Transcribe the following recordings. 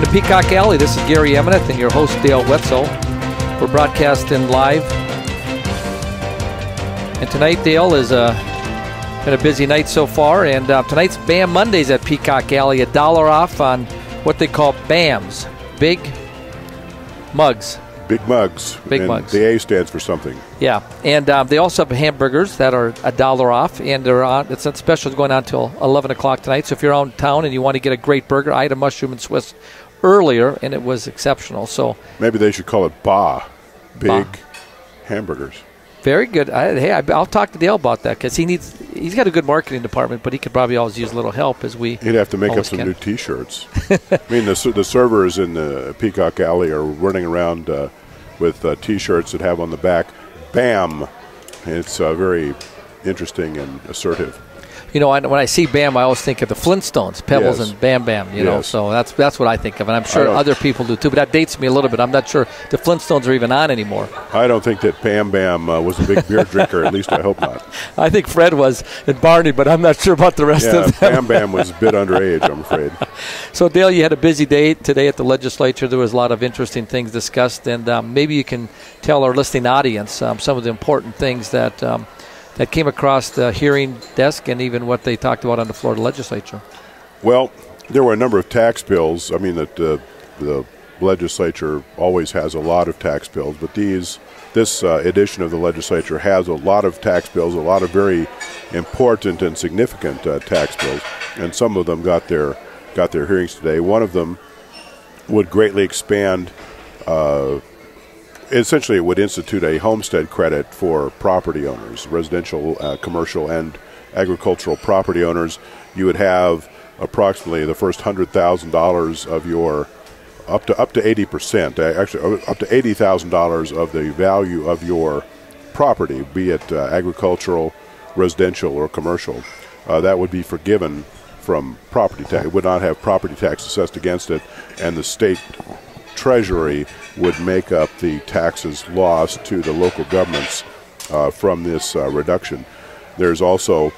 to Peacock Alley. This is Gary Emineth and your host, Dale Wetzel. We're broadcasting live. And tonight, Dale, is been a busy night so far. And tonight's BAM Mondays at Peacock Alley, $1 off on what they call BAMs, Big Mugs. Big Mugs. Big and Mugs. The A stands for something. Yeah, and they also have hamburgers that are $1 off, and they're on. It's that special is going on until 11 o'clock tonight. So if you're out in town and you want to get a great burger, I had a mushroom and Swiss earlier, and it was exceptional. So maybe they should call it Big Ba. Hamburgers. Very good. I'll talk to Dale about that because he's got a good marketing department, but he could probably always use a little help as we. He'd have to make up some new T-shirts. I mean, the servers in the Peacock Alley are running around with T-shirts that have on the back BAM. It's very interesting and assertive. You know, when I see BAM, I always think of the Flintstones, Pebbles Yes. and Bam Bam, you know, Yes. so that's what I think of, and I'm sure other people do too, but that dates me a little bit. I'm not sure the Flintstones are even on anymore. I don't think that Bam Bam was a big beer drinker, at least I hope not. I think Fred was and Barney, but I'm not sure about the rest of them. Bam Bam was a bit underage, I'm afraid. So, Dale, you had a busy day today at the legislature. There was a lot of interesting things discussed, and maybe you can tell our listening audience some of the important things that came across the hearing desk and even what they talked about on the floor of the legislature. Well, there were a number of tax bills. I mean, the legislature always has a lot of tax bills, but this edition of the legislature has a lot of tax bills, a lot of very important and significant tax bills, and some of them got their hearings today. One of them would greatly expand. Essentially, it would institute a homestead credit for property owners, residential, commercial, and agricultural property owners. You would have approximately the first $100,000 of your up to 80%, actually up to $80,000 of the value of your property, be it agricultural, residential, or commercial. That would be forgiven from property tax. It would not have property tax assessed against it, and the state Treasury would make up the taxes lost to the local governments from this reduction. There's also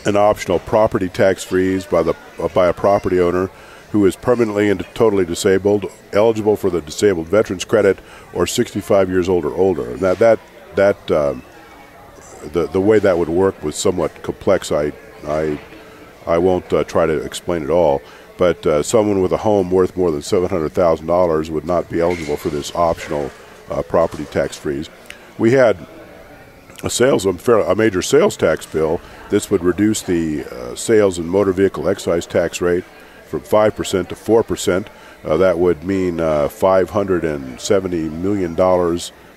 an optional property tax freeze by a property owner who is permanently and totally disabled, eligible for the disabled veterans credit, or 65 years old or older. Now the way that would work was somewhat complex. I won't try to explain it all. But someone with a home worth more than $700,000 would not be eligible for this optional property tax freeze. We had a major sales tax bill. This would reduce the sales and motor vehicle excise tax rate from 5% to 4%. That would mean $570 million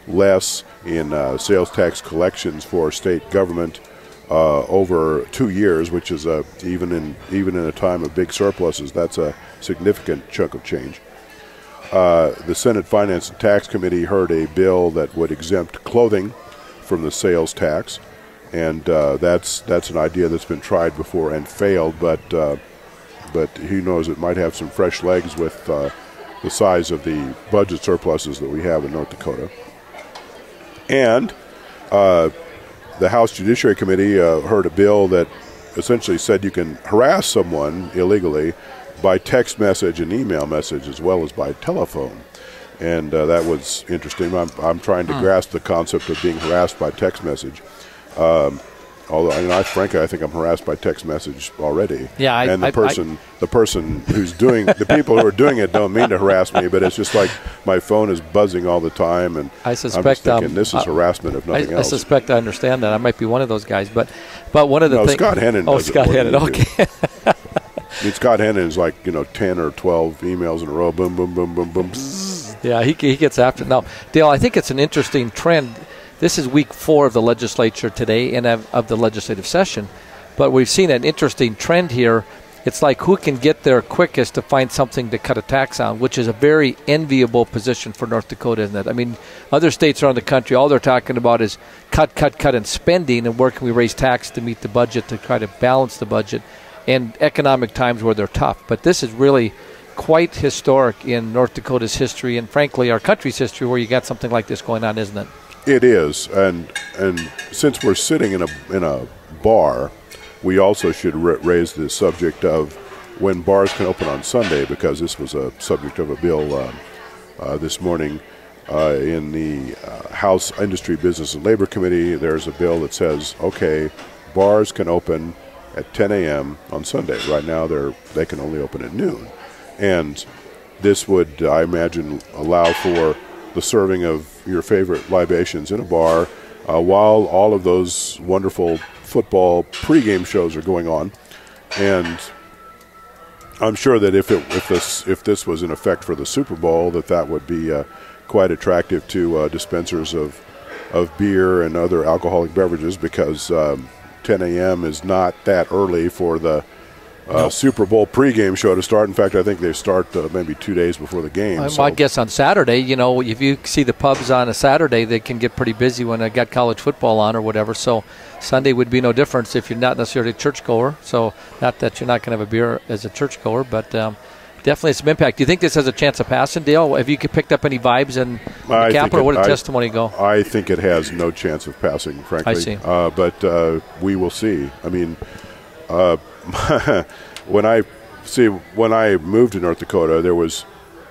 less in sales tax collections for state government over 2 years, which is even in a time of big surpluses, that's a significant chunk of change. The Senate Finance and Tax Committee heard a bill that would exempt clothing from the sales tax, and that's an idea that's been tried before and failed, but who knows, it might have some fresh legs with the size of the budget surpluses that we have in North Dakota. And the House Judiciary Committee heard a bill that essentially said you can harass someone illegally by text message and email message as well as by telephone. And that was interesting. I'm trying to grasp the concept of being harassed by text message. Although, frankly, I think I'm harassed by text message already. Yeah, and the person who's doing the people who are doing it don't mean to harass me, but it's just like my phone is buzzing all the time, and I suspect, I'm just thinking this is harassment if nothing else. I suspect I understand that. I might be one of those guys, but one of the things. Scott Hennon. Oh, Scott Hennon. Okay. Scott Hennon is like 10 or 12 emails in a row. Boom, boom, boom, boom, boom. Bzzz. Yeah, he gets after it. Now, Dale, I think it's an interesting trend. This is week 4 of the legislature today and of the legislative session, but we've seen an interesting trend here. It's like who can get there quickest to find something to cut a tax on, which is a very enviable position for North Dakota, isn't it? I mean, other states around the country, all they're talking about is cut in spending, and where can we raise tax to meet the budget, to try to balance the budget, and economic times where they're tough. But this is really quite historic in North Dakota's history, and frankly our country's history, where you got something like this going on, isn't it? It is, and since we're sitting in a bar, we also should raise the subject of when bars can open on Sunday, because this was a subject of a bill this morning in the House Industry, Business, and Labor Committee. There's a bill that says, okay, bars can open at 10 a.m. on Sunday. Right now, they can only open at noon. And this would, I imagine, allow for the serving of your favorite libations in a bar while all of those wonderful football pregame shows are going on. And I'm sure that if this was in effect for the Super Bowl, that would be quite attractive to dispensers of beer and other alcoholic beverages, because 10 a.m. is not that early for the Super Bowl pregame show to start. In fact, I think they start maybe 2 days before the game. I guess on Saturday, if you see the pubs on a Saturday, they can get pretty busy when they got college football on or whatever. So Sunday would be no difference if you're not necessarily a churchgoer. So not that you're not going to have a beer as a churchgoer, but definitely some impact. Do you think this has a chance of passing, Dale? Have you picked up any vibes in the Capitol? Or where did testimony go? I think it has no chance of passing, frankly. I see. But we will see. I mean, when I moved to North Dakota, there was,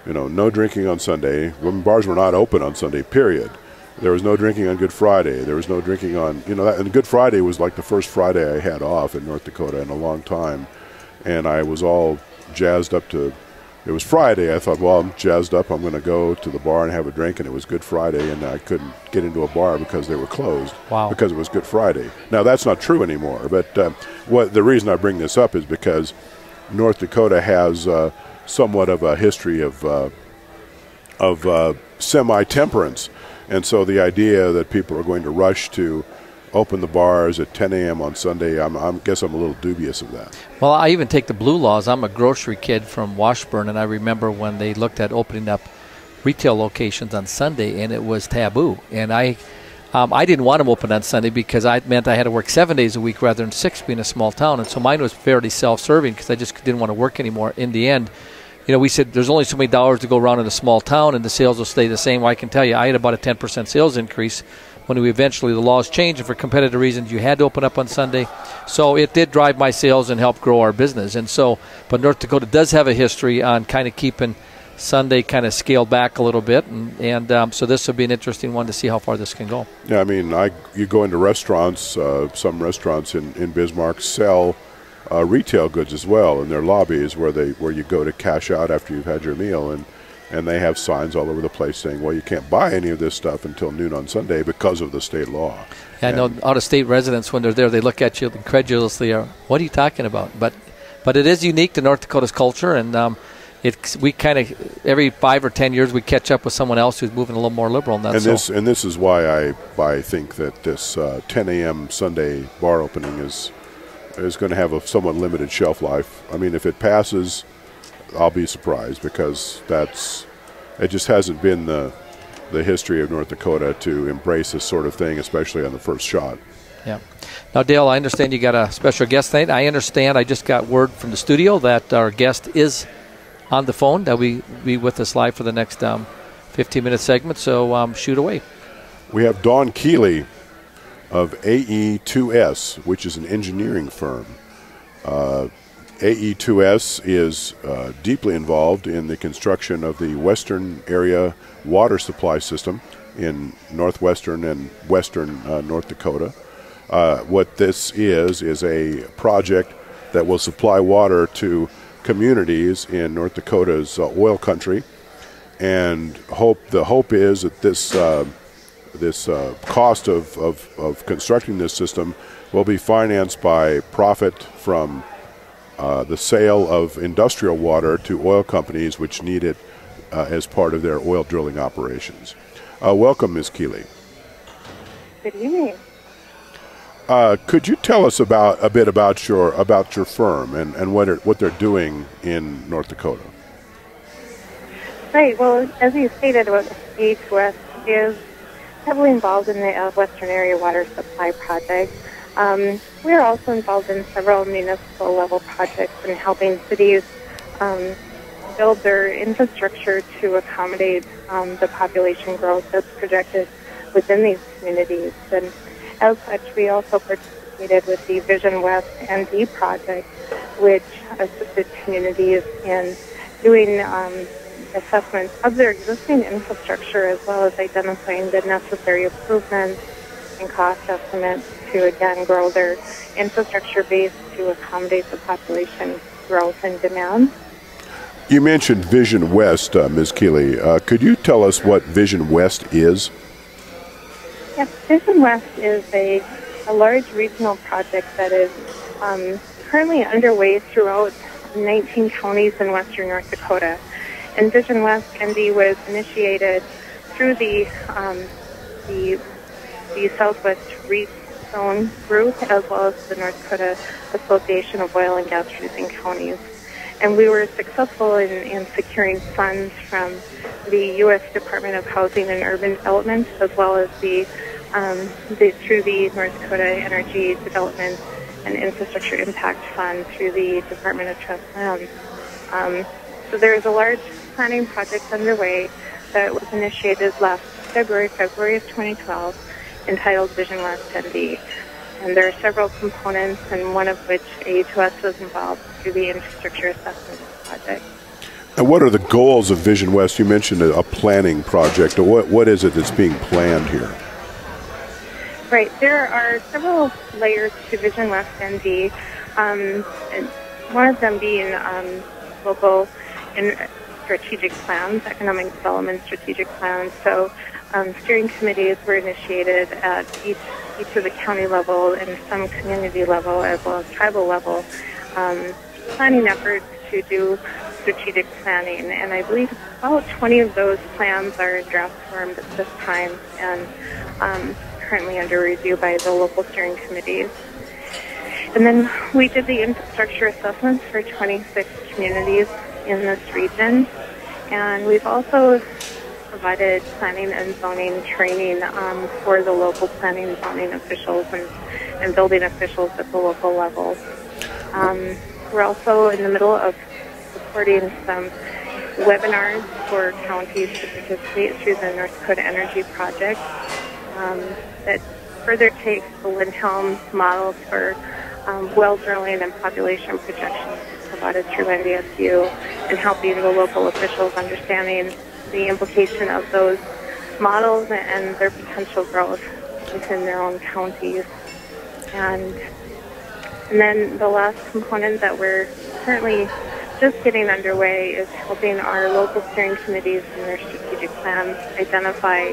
no drinking on Sunday. When bars were not open on Sunday, period. There was no drinking on Good Friday. There was no drinking on, and Good Friday was like the first Friday I had off in North Dakota in a long time. And I was all jazzed up it was Friday. I thought, well, I'm jazzed up. I'm going to go to the bar and have a drink. And it was Good Friday, and I couldn't get into a bar because they were closed. Wow. Because it was Good Friday. Now, that's not true anymore. But the reason I bring this up is because North Dakota has somewhat of a history of semi-temperance. And so the idea that people are going to rush to open the bars at 10 a.m. on Sunday, I guess I'm a little dubious of that. Well, I even take the blue laws. I'm a grocery kid from Washburn, and I remember when they looked at opening up retail locations on Sunday, and it was taboo. And I didn't want them open on Sunday because it meant I had to work 7 days a week rather than 6, being a small town. And so mine was fairly self-serving because I just didn't want to work anymore. In the end, we said there's only so many dollars to go around in a small town, and the sales will stay the same. Well, I can tell you, I had about a 10% sales increase when the laws changed, and for competitive reasons, you had to open up on Sunday. So it did drive my sales and help grow our business. And so, but North Dakota does have a history on kind of keeping Sunday kind of scaled back a little bit, and so this will be an interesting one to see how far this can go. Yeah, I mean, you go into restaurants. Some restaurants in Bismarck sell retail goods as well in their lobbies, where you go to cash out after you've had your meal, and they have signs all over the place saying, well, you can't buy any of this stuff until noon on Sunday because of the state law. Yeah, I know out-of-state residents, when they're there, they look at you incredulously, what are you talking about? But it is unique to North Dakota's culture, and we kind of, every 5 or 10 years, we catch up with someone else who's moving a little more liberal. And this is why I think that this 10 a.m. Sunday bar opening is going to have a somewhat limited shelf life. I mean, if it passes, I'll be surprised, because it just hasn't been the history of North Dakota to embrace this sort of thing, especially on the first shot. Yeah. Now, Dale, I understand you got a special guest tonight. I understand I just got word from the studio that our guest is on the phone. That will be with us live for the next 15-minute segment, so shoot away. We have Dawn Keeley of AE2S, which is an engineering firm. AE2S is deeply involved in the construction of the Western area water supply system in northwestern and western North Dakota. What this is a project that will supply water to communities in North Dakota's oil country, and the hope is that this cost of constructing this system will be financed by profit from the sale of industrial water to oil companies which need it as part of their oil drilling operations. Welcome, Ms. Keeley. Good evening. Could you tell us a bit about your firm and what they're doing in North Dakota? Right. Well, as you stated, AE2S is heavily involved in the Western Area Water Supply Project. We are also involved in several municipal level projects in helping cities build their infrastructure to accommodate the population growth that's projected within these communities. And as such, we also participated with the Vision West ND project, which assisted communities in doing assessments of their existing infrastructure, as well as identifying the necessary improvements and cost estimates to, again, grow their infrastructure base to accommodate the population growth and demand. You mentioned Vision West, Ms. Keeley. Could you tell us what Vision West is? Yes, Vision West is a large regional project that is currently underway throughout 19 counties in western North Dakota. And Vision West ND was initiated through the Southwest REAP Zone group, as well as the North Dakota Association of Oil and Gas Producing Counties. And we were successful in securing funds from the U.S. Department of Housing and Urban Development, as well as through the North Dakota Energy Development and Infrastructure Impact Fund through the Department of Trust Lands. So there is a large planning project underway that was initiated last February of 2012, entitled Vision West ND. And there are several components, and one of which AHOS was involved through the infrastructure assessment project. And what are the goals of Vision West? You mentioned a planning project. What is it that's being planned here? Right. There are several layers to Vision West ND, and one of them being local and strategic plans, economic development strategic plans. So steering committees were initiated at each of the county level and some community level, as well as tribal level, planning efforts to do strategic planning. And I believe about 20 of those plans are in draft form at this time, and currently under review by the local steering committees. And then we did the infrastructure assessments for 26 communities in this region, and we've also provided planning and zoning training for the local planning and zoning officials and building officials at the local level. We're also in the middle of supporting some webinars for counties to participate through the North Dakota Energy Project that further takes the Lindhelm model for well drilling and population projections provided through NDSU, and helping the local officials understanding the implication of those models and their potential growth within their own counties. And then the last component that we're currently just getting underway is helping our local steering committees and their strategic plans identify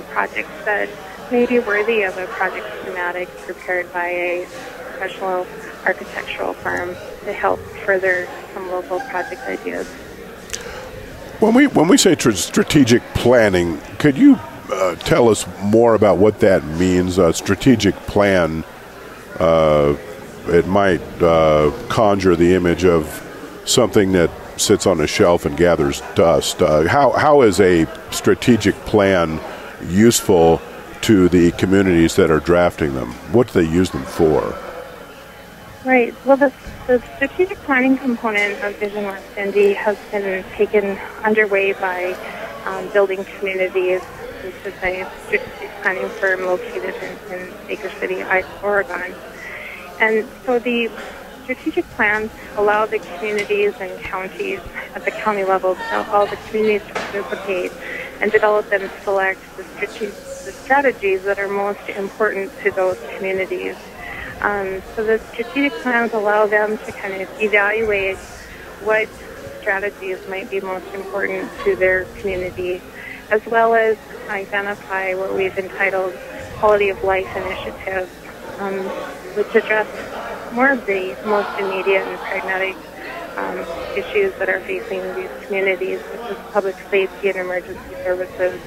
projects that may be worthy of a project schematic prepared by a professional architectural firm to help further some local project ideas. When we say strategic planning, could you tell us more about what that means? A strategic plan, it might conjure the image of something that sits on a shelf and gathers dust. How is a strategic plan useful to the communities that are drafting them? What do they use them for? Right. Well, the strategic planning component of Vision West ND has been taken underway by building communities. This is a strategic planning firm located in Baker City, Oregon. And so the strategic plans allow the communities and counties at the county level, all the communities to participate and develop and select the strategies that are most important to those communities. So the strategic plans allow them to kind of evaluate what strategies might be most important to their community, as well as identify what we've entitled quality of life initiatives, which address more of the most immediate and pragmatic issues that are facing these communities, such as public safety and emergency services,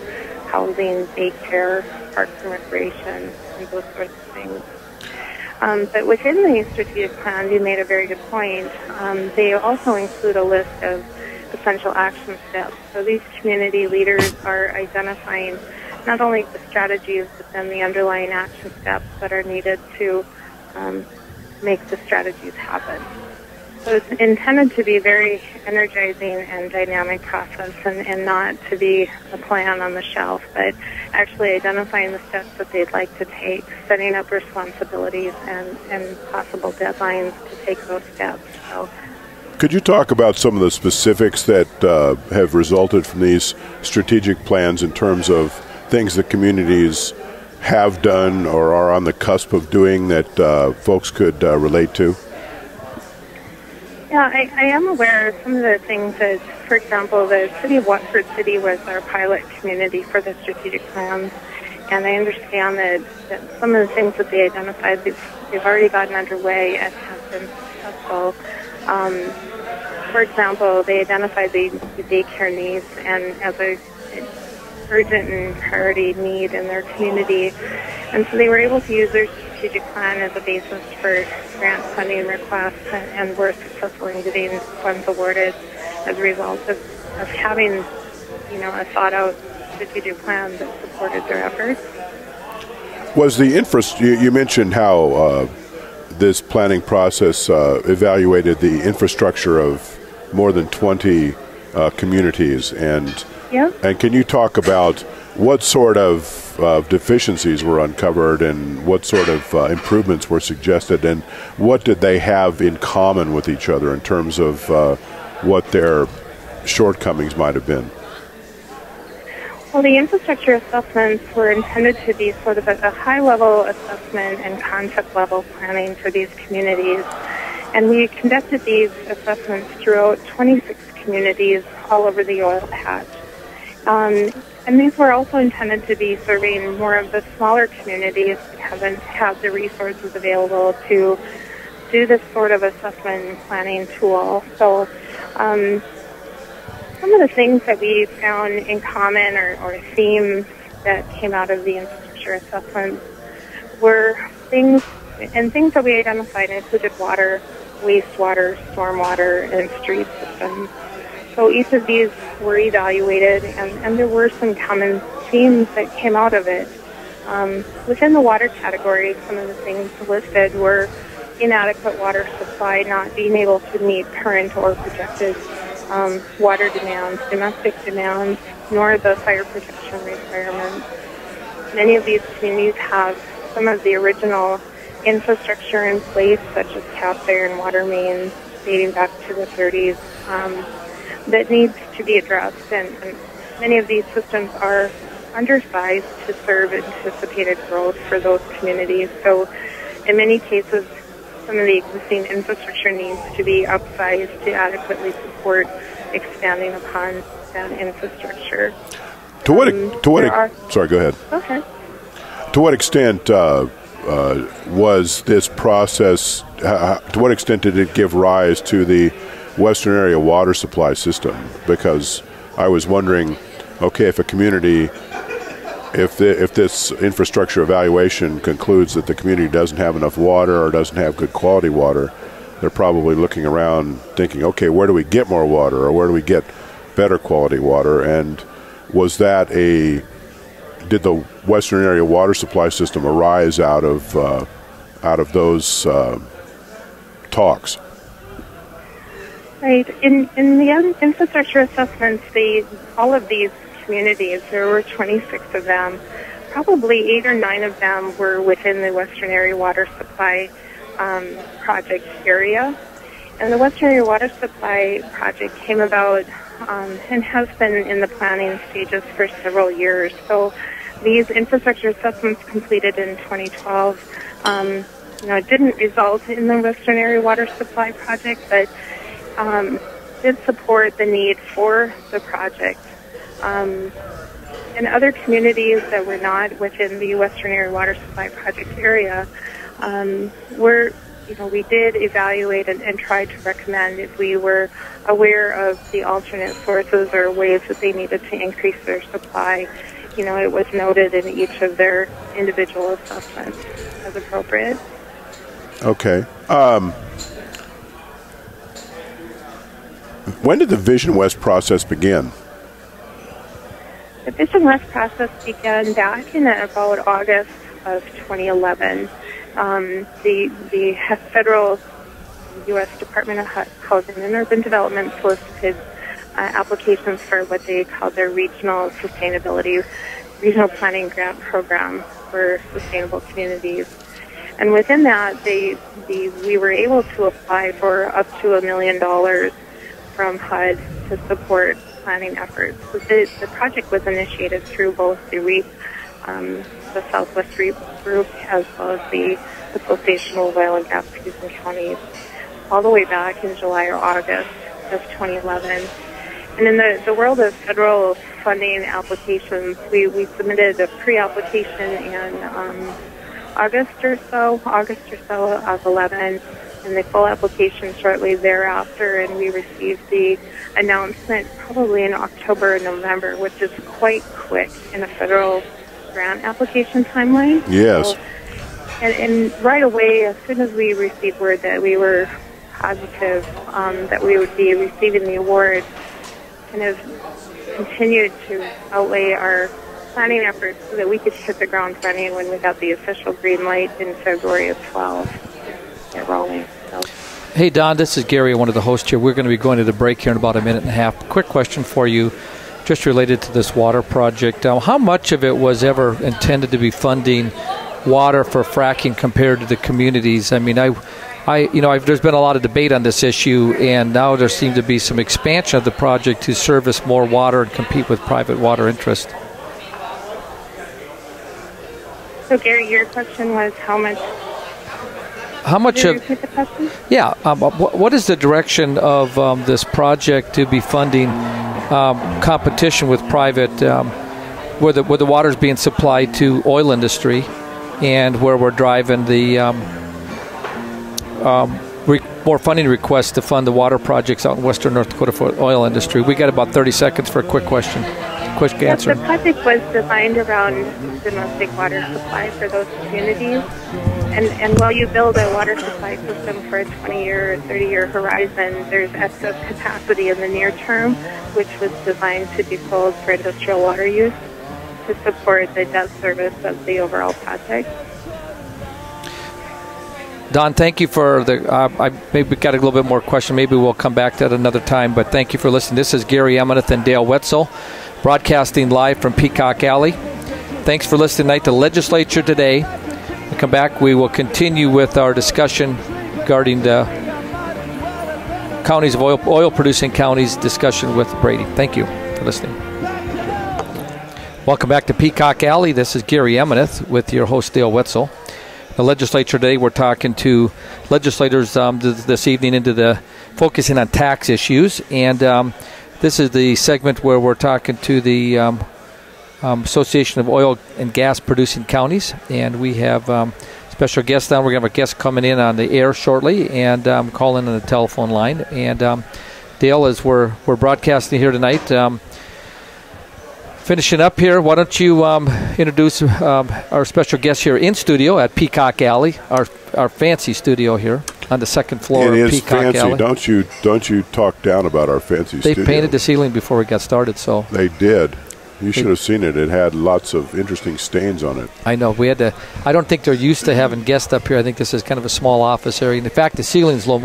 housing, daycare, parks and recreation, and those sorts of things. But within the strategic plan, you made a very good point. They also include a list of essential action steps. So these community leaders are identifying not only the strategies, but then the underlying action steps that are needed to make the strategies happen. So it's intended to be very energizing and dynamic process, and not to be a plan on the shelf, but actually identifying the steps that they'd like to take, setting up responsibilities and possible deadlines to take those steps. So, could you talk about some of the specifics that have resulted from these strategic plans in terms of things that communities have done or are on the cusp of doing that folks could relate to? Yeah, I am aware of some of the things that, for example, the city of Watford City was our pilot community for the strategic plans, and I understand that some of the things that they identified, they've already gotten underway and have been successful. For example, they identified the daycare needs and as a urgent and priority need in their community, and so they were able to use their strategic plan as a basis for grant funding requests, and were successful in getting funds awarded as a result of having, a thought-out strategic plan that supported their efforts. Was the you mentioned how this planning process evaluated the infrastructure of more than 20 communities, and can you talk about what sort of deficiencies were uncovered and what sort of improvements were suggested, and what did they have in common with each other in terms of what their shortcomings might have been? Well, the infrastructure assessments were intended to be sort of a high-level assessment and concept-level planning for these communities. And we conducted these assessments throughout 26 communities all over the oil patch. And these were also intended to be serving more of the smaller communities that haven't had the resources available to do this sort of assessment and planning tool. So some of the things that we found in common or themes that came out of the infrastructure assessments were things that we identified included water, wastewater, stormwater, and street systems. So each of these were evaluated, and there were some common themes that came out of it. Within the water category, some of the things listed were inadequate water supply, not being able to meet current or projected water demands, domestic demands, nor the fire protection requirements. Many of these communities have some of the original infrastructure in place, such as cast iron water mains dating back to the 30s, that needs to be addressed. And many of these systems are undersized to serve anticipated growth for those communities. So in many cases, some of the existing infrastructure needs to be upsized to adequately support expanding upon that infrastructure. Sorry, go ahead. Okay. To what extent was this process, to what extent did it give rise to the Western Area Water Supply System? Because I was wondering, okay, if a community, if this infrastructure evaluation concludes that the community doesn't have enough water or doesn't have good quality water, they're probably looking around thinking, okay, where do we get more water, or where do we get better quality water? And did the Western Area Water Supply System arise out of those talks? Right. In the infrastructure assessments, all of these communities, there were 26 of them. Probably 8 or 9 of them were within the Western Area Water Supply project area. And the Western Area Water Supply project came about and has been in the planning stages for several years. So these infrastructure assessments completed in 2012, it didn't result in the Western Area Water Supply project, but did support the need for the project. In other communities that were not within the Western Area Water Supply project area, we did evaluate and try to recommend if we were aware of the alternate sources or ways that they needed to increase their supply. It was noted in each of their individual assessments as appropriate. Okay. When did the Vision West process begin? The Vision West process began back in about August of 2011. The federal U.S. Department of Housing and Urban Development solicited applications for what they call their regional planning grant program for sustainable communities. And within that, we were able to apply for up to $1 million from HUD to support planning efforts. So the project was initiated through both the Southwest REAP group as well as the Association of Oil and Gas Producing Counties all the way back in July or August of 2011. And in the world of federal funding applications, we submitted a pre-application in August or so of 11, and the full application shortly thereafter, and we received the announcement probably in October or November, which is quite quick in a federal grant application timeline. Yes. So, and right away, as soon as we received word that we were positive that we would be receiving the award, kind of continued to outlay our planning efforts so that we could hit the ground running when we got the official green light in February of 12. Get rolling. So. Hey, Don, this is Gary, one of the hosts here. We're going to be going to the break here in about a minute and a half. Quick question for you, just related to this water project. How much of it was ever intended to be funding water for fracking compared to the communities? I mean, there's been a lot of debate on this issue, and now there seems to be some expansion of the project to service more water and compete with private water interest. So, Gary, your question was how much? How much Can you of? repeat the question? Yeah. What is the direction of this project to be funding competition with private, where the water is being supplied to oil industry, and where we're driving the more funding requests to fund the water projects out in western North Dakota for oil industry? We got about 30 seconds for a quick question. Quick answer. The project was designed around domestic water supply for those communities. And while you build a water supply system for a 20-year or 30-year horizon, there's excess capacity in the near term, which was designed to be sold for industrial water use to support the debt service of the overall project. Don, thank you for the. I maybe got a little bit more question. Maybe we'll come back to that another time. But thank you for listening. This is Gary Emeneth and Dale Wetzel, broadcasting live from Peacock Alley. Thanks for listening tonight to Legislature Today. When we come back, we will continue with our discussion regarding the counties of oil-producing counties discussion with Brady. Thank you for listening. Welcome back to Peacock Alley. This is Gary Emeneth with your host Dale Wetzel. The Legislature today, we're talking to legislators this evening into focusing on tax issues, and this is the segment where we're talking to the Association of Oil and Gas Producing Counties, and we have special guests down. We're going to have a guest coming in on the air shortly, and calling on the telephone line. And Dale, as we're broadcasting here tonight, finishing up here, why don't you introduce our special guest here in studio at Peacock Alley, our fancy studio here on the second floor of Peacock fancy. Alley. Don't you talk down about our fancy studio. They painted the ceiling before we got started, so they did. You should have seen it. It had lots of interesting stains on it. I know. We had to. I don't think they're used to having guests up here. I think this is kind of a small office area. And in fact, the ceiling's low.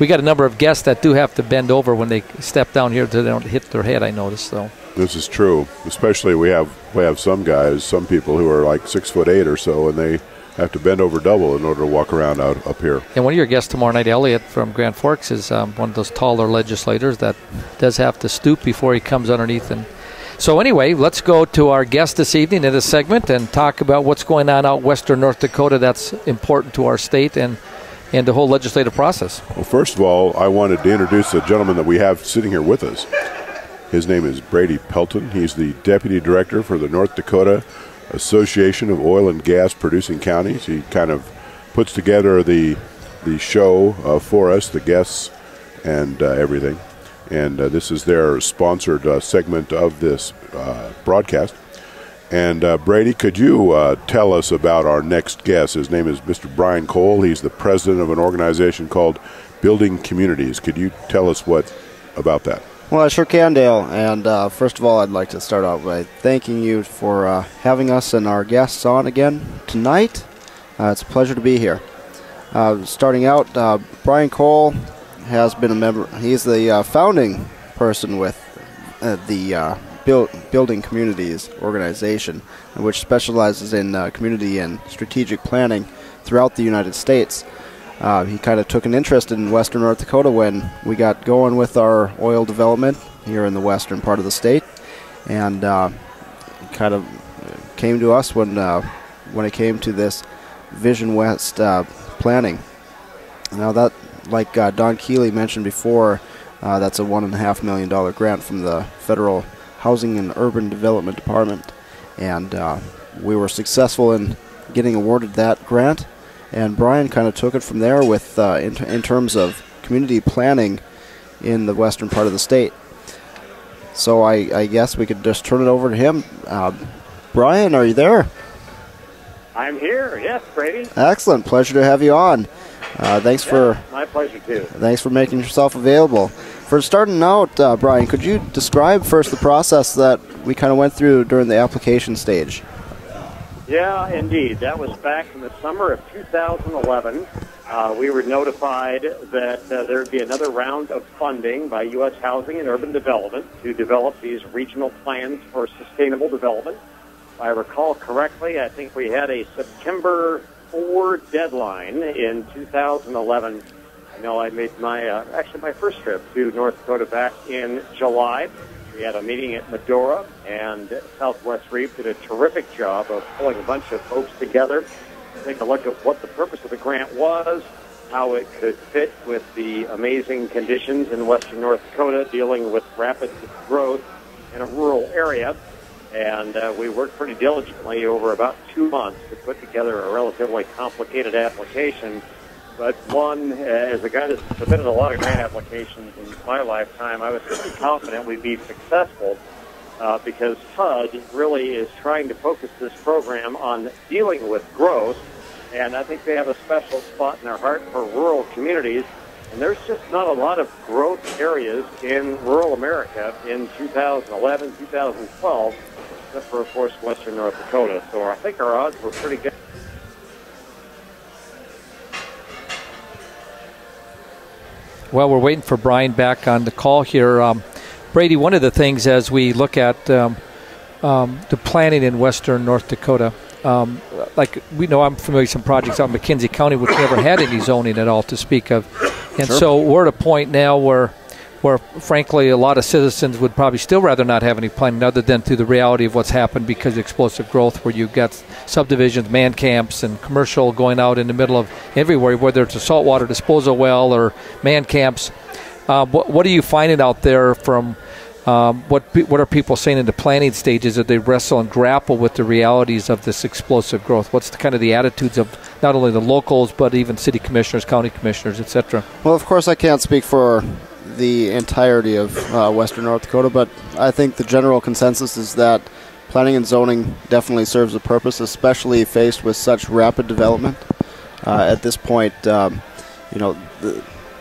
We got a number of guests that do have to bend over when they step down here so they don't hit their head, I noticed. So this is true. Especially we have some guys, some people who are like 6'8" or so, and they have to bend over double in order to walk around up here. And one of your guests tomorrow night, Elliot from Grand Forks, is one of those taller legislators that does have to stoop before he comes underneath. And so anyway, let's go to our guest this evening in this segment and talk about what's going on out western North Dakota that's important to our state and the whole legislative process. Well, first of all, I wanted to introduce the gentleman that we have sitting here with us. His name is Brady Pelton. He's the Deputy Director for the North Dakota Association of Oil and Gas Producing Counties. He kind of puts together the show for us, the guests and everything. And this is their sponsored segment of this broadcast. And Brady, could you tell us about our next guest? His name is Mr. Brian Cole. He's the president of an organization called Building Communities. Could you tell us about that? Well, I sure can, Dale. And first of all, I'd like to start out by thanking you for having us and our guests on again tonight. It's a pleasure to be here. Starting out, Brian Cole has been a member. He's the founding person with the Building Communities organization, which specializes in community and strategic planning throughout the United States. He kind of took an interest in western North Dakota when we got going with our oil development here in the western part of the state, and kind of came to us when it came to this Vision West planning. Now that, like Don Keeley mentioned before, that's a $1.5 million grant from the Federal Housing and Urban Development Department, and we were successful in getting awarded that grant. And Brian kind of took it from there with in terms of community planning in the western part of the state. So I guess we could just turn it over to him. Brian, are you there? I'm here, yes, Brady. Excellent. Pleasure to have you on. My pleasure, too. Thanks for making yourself available. For starting out, Brian, could you describe first the process that we kind of went through during the application stage? Yeah, indeed. That was back in the summer of 2011. We were notified that there would be another round of funding by U.S. Housing and Urban Development to develop these regional plans for sustainable development. If I recall correctly, I think we had a September 4 deadline in 2011. I know I made my first trip to North Dakota back in July. We had a meeting at Medora, and Southwest Reef did a terrific job of pulling a bunch of folks together to take a look at what the purpose of the grant was, how it could fit with the amazing conditions in western North Dakota dealing with rapid growth in a rural area. And we worked pretty diligently over about 2 months to put together a relatively complicated application. But one, as a guy that's submitted a lot of grant applications in my lifetime, I was pretty confident we'd be successful because HUD really is trying to focus this program on dealing with growth. And I think they have a special spot in their heart for rural communities. And there's just not a lot of growth areas in rural America in 2011, 2012, except for, of course, western North Dakota. So I think our odds were pretty good. Well, we're waiting for Brian back on the call here. Brady, one of the things as we look at the planning in western North Dakota, like we know I'm familiar with some projects out in McKenzie County which never had any zoning at all to speak of. And Sure. So we're at a point now where frankly a lot of citizens would probably still rather not have any planning other than through the reality of what's happened because of explosive growth, where you've got subdivisions, man camps, and commercial going out in the middle of everywhere, whether it's a saltwater disposal well or man camps. What are you finding out there from what are people saying in the planning stages as they wrestle and grapple with the realities of this explosive growth? What's the kind of the attitudes of not only the locals but even city commissioners, county commissioners, etc.? Well, of course, I can't speak for the entirety of western North Dakota, but I think the general consensus is that planning and zoning definitely serves a purpose, especially faced with such rapid development. At this point,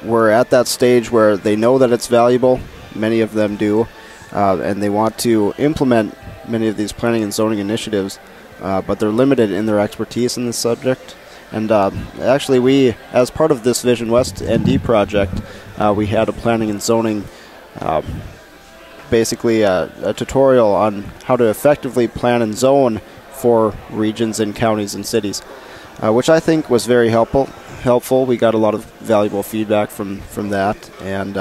we're at that stage where they know that it's valuable. Many of them do, and they want to implement many of these planning and zoning initiatives, but they're limited in their expertise in this subject. And actually, we, as part of this Vision West ND project, we had a planning and zoning, basically a tutorial on how to effectively plan and zone for regions and counties and cities, which I think was very helpful. We got a lot of valuable feedback from that, and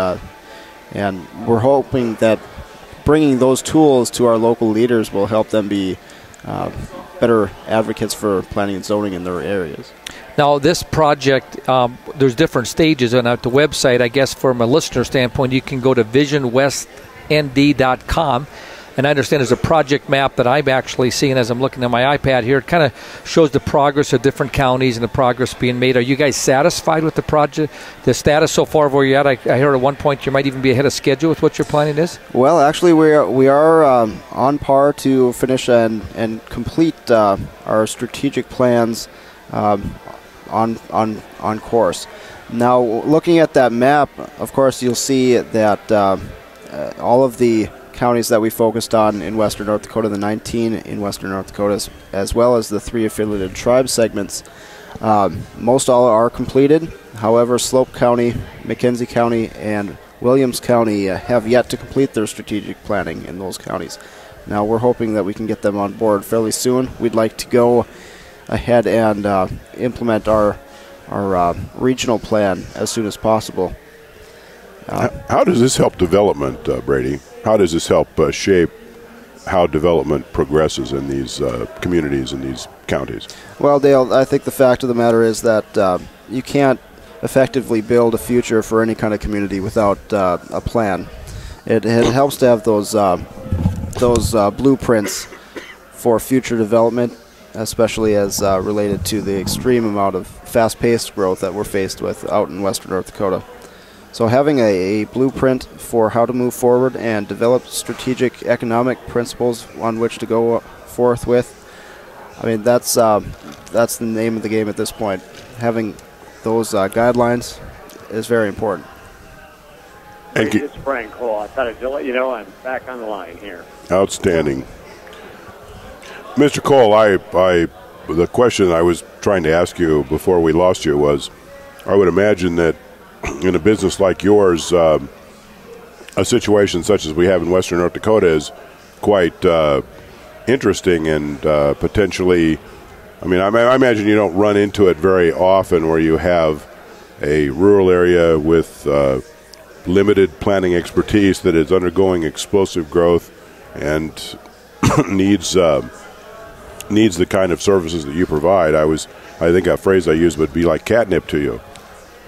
we're hoping that bringing those tools to our local leaders will help them be better advocates for planning and zoning in their areas. Now, this project, there's different stages, and at the website, I guess from a listener standpoint, you can go to visionwestnd.com, and I understand there's a project map that I'm actually seeing as I'm looking at my iPad here. It kind of shows the progress of different counties and the progress being made. Are you guys satisfied with the project, the status so far of where you're at? I heard at one point you might even be ahead of schedule with what your planning is. Well, actually, we are on par to finish and complete our strategic plans on course. Now, looking at that map, of course, you'll see that all of the counties that we focused on in western North Dakota, the 19 in western North Dakota, as well as the 3 affiliated tribe segments, Most all are completed. However, Slope County, McKenzie County, and Williams County have yet to complete their strategic planning in those counties. Now we're hoping that we can get them on board fairly soon. We'd like to go ahead and implement our regional plan as soon as possible. How does this help development, Brady? How does this help shape how development progresses in these communities, in these counties? Well, Dale, I think the fact of the matter is that you can't effectively build a future for any kind of community without a plan. It helps to have those blueprints for future development, especially as related to the extreme amount of fast-paced growth that we're faced with out in western North Dakota. So having a blueprint for how to move forward and develop strategic economic principles on which to go forth with, I mean, that's the name of the game at this point. Having those guidelines is very important. Thank you. It's Brian Cole. I thought I'd let you know I'm back on the line here. Outstanding. Mr. Cole, the question I was trying to ask you before we lost you was, I would imagine that in a business like yours, a situation such as we have in western North Dakota is quite interesting and potentially, I mean, I imagine you don't run into it very often where you have a rural area with limited planning expertise that is undergoing explosive growth and needs the kind of services that you provide. I think a phrase I used would be like catnip to you.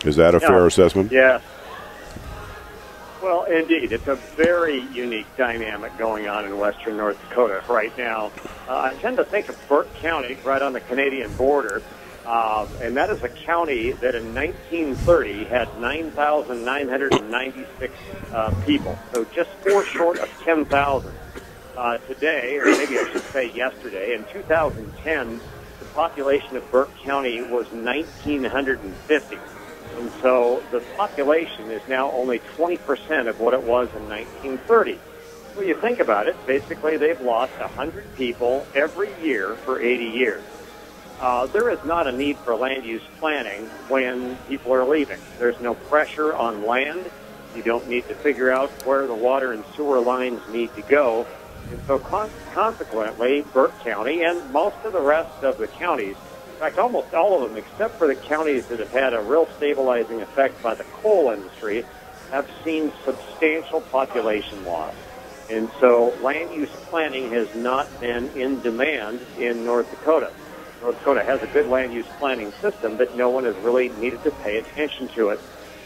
Is that a fair assessment? Yes. Well, indeed. It's a very unique dynamic going on in western North Dakota right now. I tend to think of Burke County, right on the Canadian border, and that is a county that in 1930 had 9,996 people, so just 4 short of 10,000. Today, or maybe I should say yesterday, in 2010, the population of Burke County was 1,950. And so the population is now only 20% of what it was in 1930. When you think about it, basically they've lost 100 people every year for 80 years. There is not a need for land use planning when people are leaving. There's no pressure on land. You don't need to figure out where the water and sewer lines need to go. And so consequently, Burke County and most of the rest of the counties, in fact, almost all of them, except for the counties that have had a real stabilizing effect by the coal industry, have seen substantial population loss. And so land use planning has not been in demand in North Dakota. North Dakota has a good land use planning system, but no one has really needed to pay attention to it.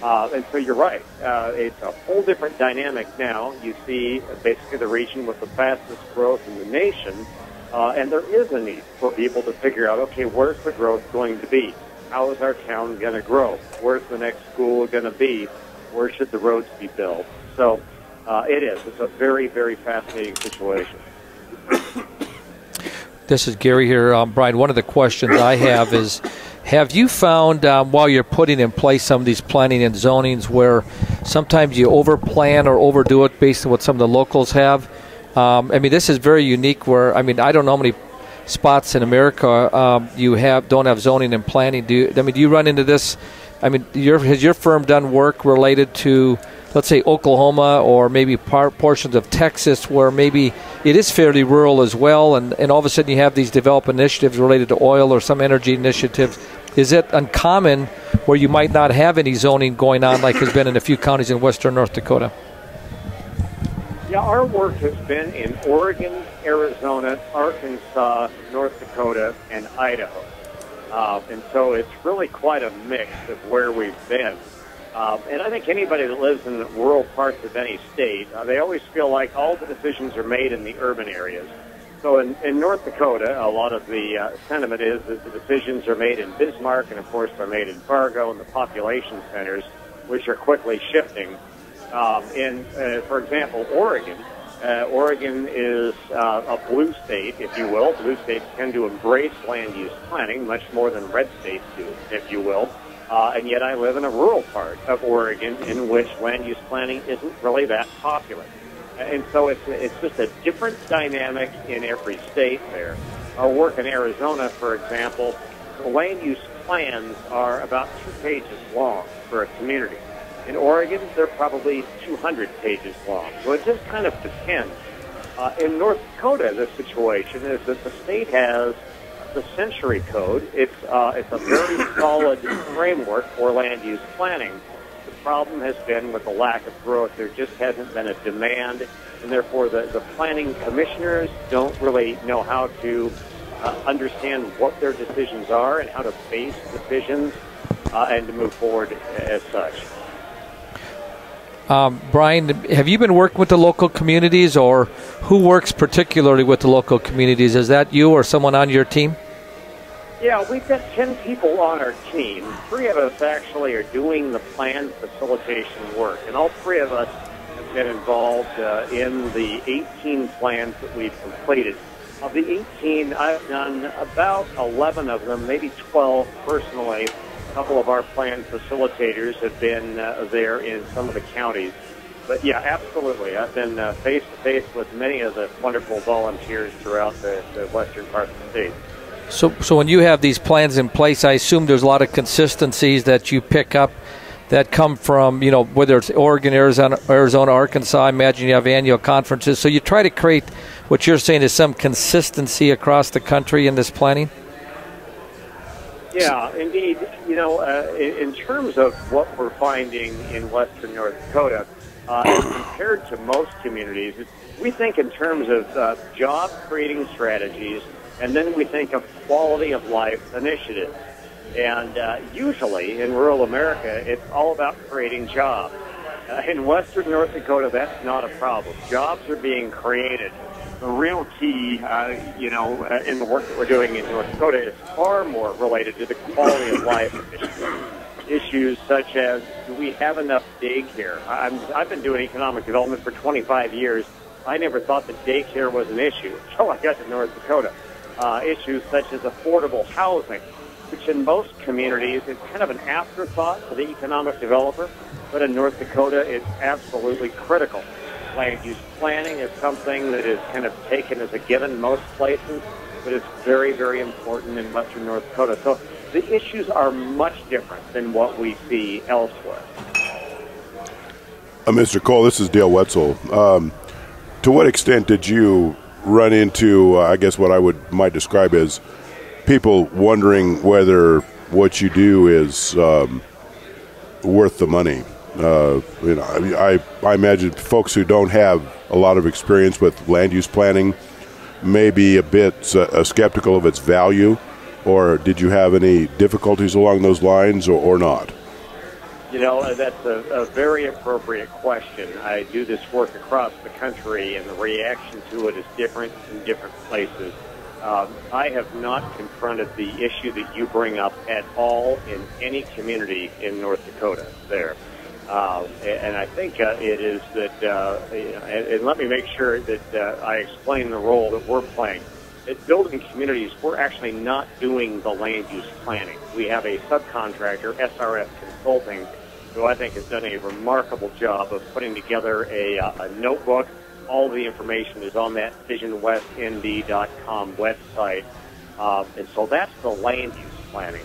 And so you're right. It's a whole different dynamic now. You see basically the region with the fastest growth in the nation. And there is a need for people to figure out, okay, where's the growth going to be? How is our town going to grow? Where's the next school going to be? Where should the roads be built? So it is. It's a very, very fascinating situation. This is Gary here. Brian, one of the questions I have is, have you found while you're putting in place some of these planning and zonings where sometimes you overplan or overdo it based on what some of the locals have? I mean, this is very unique where, I mean, I don't know how many spots in America don't have zoning and planning. Do you run into this? I mean, has your firm done work related to, let's say, Oklahoma or maybe portions of Texas where maybe it is fairly rural as well, and all of a sudden you have these development initiatives related to oil or some energy initiatives? Is it uncommon where you might not have any zoning going on like has been in a few counties in western North Dakota? Yeah, our work has been in Oregon, Arizona, Arkansas, North Dakota, and Idaho. And so it's really quite a mix of where we've been. And I think anybody that lives in the rural parts of any state, they always feel like all the decisions are made in the urban areas. So in North Dakota, a lot of the sentiment is that the decisions are made in Bismarck, and of course they're made in Fargo and the population centers, which are quickly shifting. For example, Oregon. Oregon is a blue state, if you will. Blue states tend to embrace land use planning much more than red states do, if you will. And yet I live in a rural part of Oregon in which land use planning isn't really that popular. And so it's just a different dynamic in every state there. Our work in Arizona, for example, the land use plans are about 2 pages long for a community. In Oregon, they're probably 200 pages long. So it just kind of depends. In North Dakota, the situation is that the state has the Century Code. It's a very solid framework for land use planning. The problem has been with the lack of growth. There just hasn't been a demand, and therefore the planning commissioners don't really know how to understand what their decisions are and how to base decisions and to move forward as such. Brian, have you been working with the local communities, or who works particularly with the local communities? Is that you or someone on your team? Yeah, we've got 10 people on our team. 3 of us actually are doing the plan facilitation work, and all 3 of us have been involved in the 18 plans that we've completed. Of the 18, I've done about 11 of them, maybe 12 personally. A couple of our plan facilitators have been there in some of the counties. But yeah, absolutely. I've been face-to-face with many of the wonderful volunteers throughout the western part of the state. So when you have these plans in place, I assume there's a lot of consistencies that you pick up that come from, whether it's Oregon, Arizona, Arkansas. I imagine you have annual conferences. So you try to create what you're saying is some consistency across the country in this planning? Yeah, indeed. In terms of what we're finding in western North Dakota, as compared to most communities, we think in terms of job-creating strategies, and then we think of quality of life initiatives. And usually in rural America, it's all about creating jobs. In western North Dakota, that's not a problem. Jobs are being created. The real key, in the work that we're doing in North Dakota is far more related to the quality of life issues such as, do we have enough daycare? I've been doing economic development for 25 years. I never thought that daycare was an issue until I got to North Dakota. Issues such as affordable housing, which in most communities is kind of an afterthought for the economic developer, but in North Dakota it's absolutely critical. Land use planning is something that is kind of taken as a given most places, but it's very, very important in western North Dakota. So the issues are much different than what we see elsewhere. Mr. Cole, this is Dale Wetzel. To what extent did you run into, I guess what I might describe as people wondering whether what you do is worth the money? I imagine folks who don't have a lot of experience with land use planning may be a bit skeptical of its value, or did you have any difficulties along those lines or not? That's a very appropriate question. I do this work across the country, and the reaction to it is different in different places. I have not confronted the issue that you bring up at all in any community in North Dakota there. And I think it is that, and let me make sure that I explain the role that we're playing. At building communities, we're actually not doing the land use planning. We have a subcontractor, SRS Consulting, who I think has done a remarkable job of putting together a notebook. All the information is on that visionwestnd.com website. And so that's the land use planning.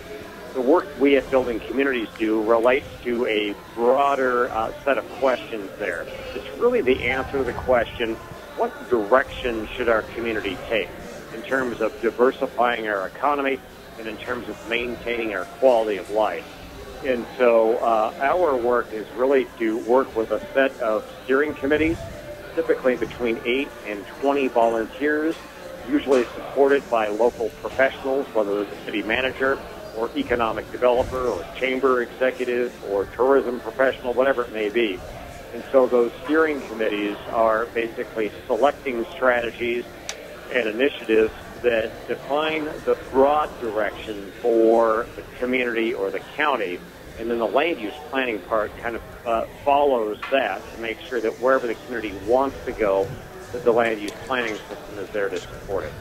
The work we at Building Communities do relates to a broader set of questions there. It's really the answer to the question, what direction should our community take in terms of diversifying our economy and in terms of maintaining our quality of life? And so our work is really to work with a set of steering committees, typically between 8 and 20 volunteers, usually supported by local professionals, whether it's a city manager or economic developer or chamber executive or tourism professional, whatever it may be. And so those steering committees are basically selecting strategies and initiatives that define the broad direction for the community or the county, and then the land use planning part kind of follows that to make sure that wherever the community wants to go, that the land use planning system is there to support it.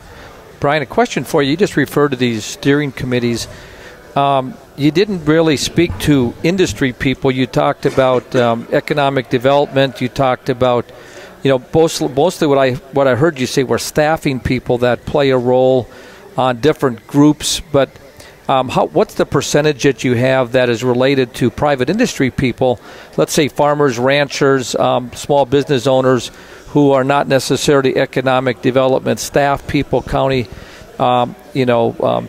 Brian, a question for you. You just referred to these steering committees. You didn't really speak to industry people. You talked about economic development. You talked about, mostly what I heard you say were staffing people that play a role on different groups. But what's the percentage that you have that is related to private industry people, let's say farmers, ranchers, small business owners who are not necessarily economic development staff people, county,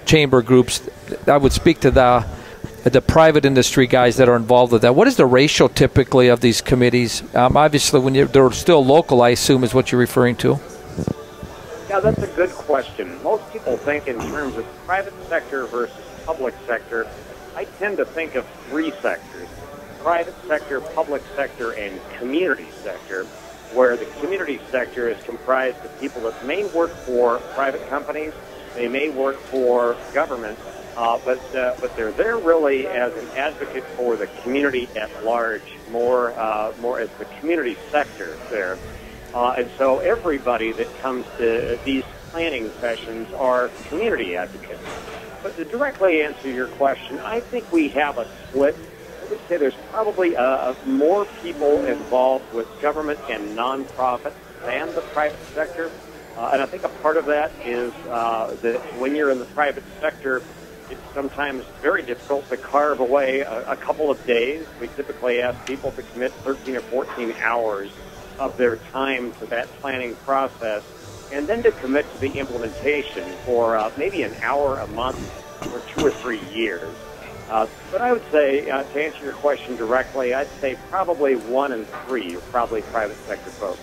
chamber groups? I would speak to the private industry guys that are involved with that. What is the ratio typically of these committees? Obviously, when they're still local, I assume is what you're referring to. Yeah, that's a good question. Most people think in terms of private sector versus public sector. I tend to think of three sectors: private sector, public sector, and community sector, where the community sector is comprised of people that may work for private companies, they may work for government, but they're there really as an advocate for the community at large, more as the community sector there. And so everybody that comes to these planning sessions are community advocates. But to directly answer your question, I think we have a split. I would say there's probably more people involved with government and nonprofit than the private sector. And I think a part of that is that when you're in the private sector, it's sometimes very difficult to carve away a couple of days. We typically ask people to commit 13 or 14 hours of their time to that planning process, and then to commit to the implementation for maybe an hour a month for 2 or 3 years. But I would say, to answer your question directly, I'd say probably 1 in 3 are probably private sector folks.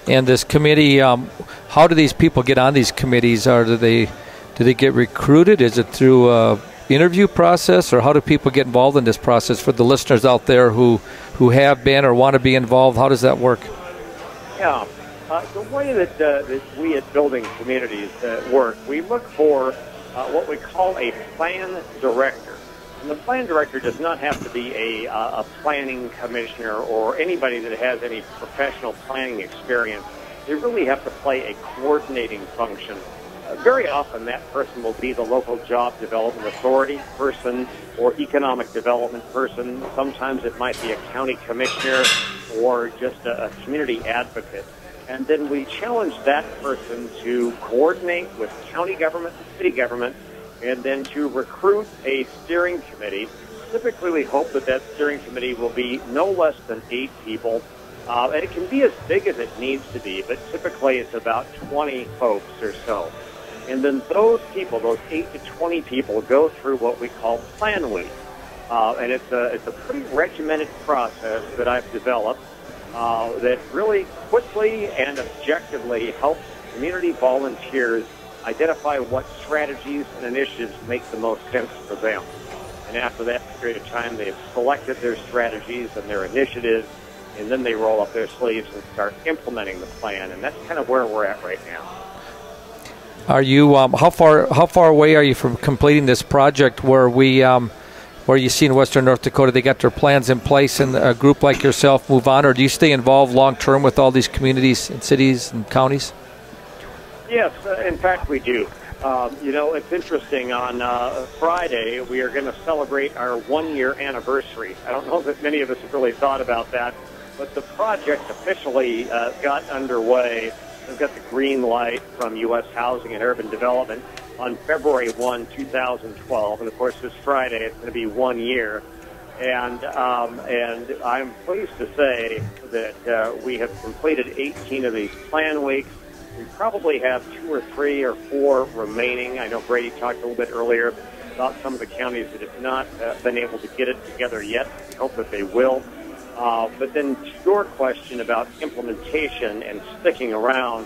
And this committee, how do these people get on these committees? Do they get recruited? Is it through an interview process, or how do people get involved in this process? For the listeners out there who have been or want to be involved, how does that work? Yeah. The way that we at Building Communities work, we look for what we call a plan director. And the plan director does not have to be a planning commissioner or anybody that has any professional planning experience. They really have to play a coordinating function. Very often that person will be the local job development authority person or economic development person. Sometimes it might be a county commissioner or just a community advocate. And then we challenge that person to coordinate with county government and city government, and then to recruit a steering committee. Typically, we hope that steering committee will be no less than 8 people. And it can be as big as it needs to be, but typically it's about 20 folks or so. And then those people, those 8 to 20 people, go through what we call Plan Week. And it's a pretty regimented process that I've developed that really quickly and objectively helps community volunteers identify what strategies and initiatives make the most sense for them. And after that period of time, they have selected their strategies and their initiatives, and then they roll up their sleeves and start implementing the plan. And that's kind of where we're at right now. Are you how far away are you from completing this project where you see in Western North Dakota they got their plans in place and a group like yourself move on, or do you stay involved long term with all these communities and cities and counties? Yes, in fact we do. It's interesting. On Friday we are going to celebrate our 1-year anniversary. I don't know that many of us have really thought about that, but the project officially got underway. We've got the green light from U.S. Housing and Urban Development on February 1, 2012. And, of course, this Friday it's going to be 1 year. And I'm pleased to say that we have completed 18 of these plan weeks. We probably have 2 or 3 or 4 remaining. I know Brady talked a little bit earlier about some of the counties that have not been able to get it together yet. We hope that they will. But then to your question about implementation and sticking around,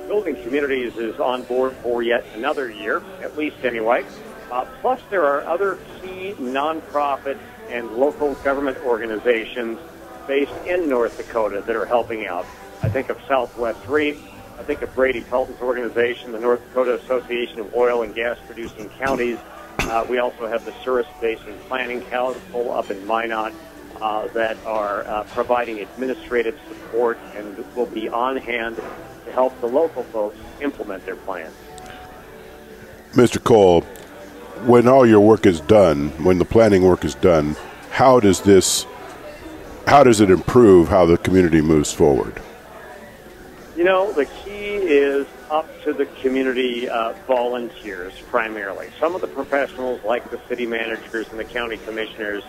Building Communities is on board for yet another year, at least anyway. Plus there are other key nonprofit and local government organizations based in North Dakota that are helping out. I think of Southwest REAP. I think of Brady Pelton's organization, the North Dakota Association of Oil and Gas Producing Counties. We also have the Souris Basin Planning Council up in Minot. That are providing administrative support and will be on hand to help the local folks implement their plans. Mr. Cole, when all your work is done, when the planning work is done, how does it improve how the community moves forward? The key is up to the community volunteers primarily. Some of the professionals, like the city managers and the county commissioners.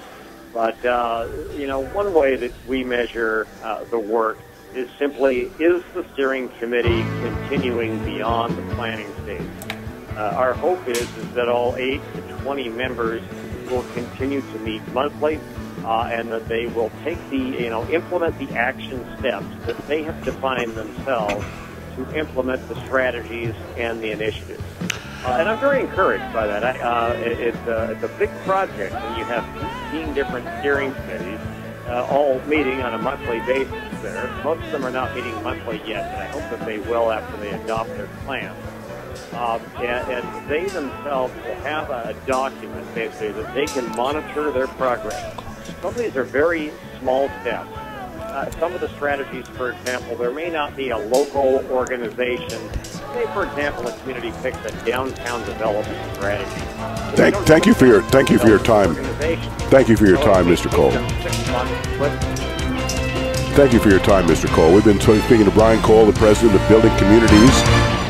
But, one way that we measure the work is simply, is the steering committee continuing beyond the planning stage? Our hope is that all 8 to 20 members will continue to meet monthly, and that they will take implement the action steps that they have defined themselves to implement the strategies and the initiatives. And I'm very encouraged by that. It's a big project when you have 15 different steering committees all meeting on a monthly basis there. Most of them are not meeting monthly yet, but I hope that they will after they adopt their plan. And they themselves will have a document, basically, that they can monitor their progress. Some of these are very small steps. Some of the strategies, for example, there may not be a local organization. Say, for example, a community picks a downtown development strategy. Thank you for your time. Thank you for your time, Mr. Cole. Thank you for your time, Mr. Cole. We've been speaking to Brian Cole, the president of Building Communities.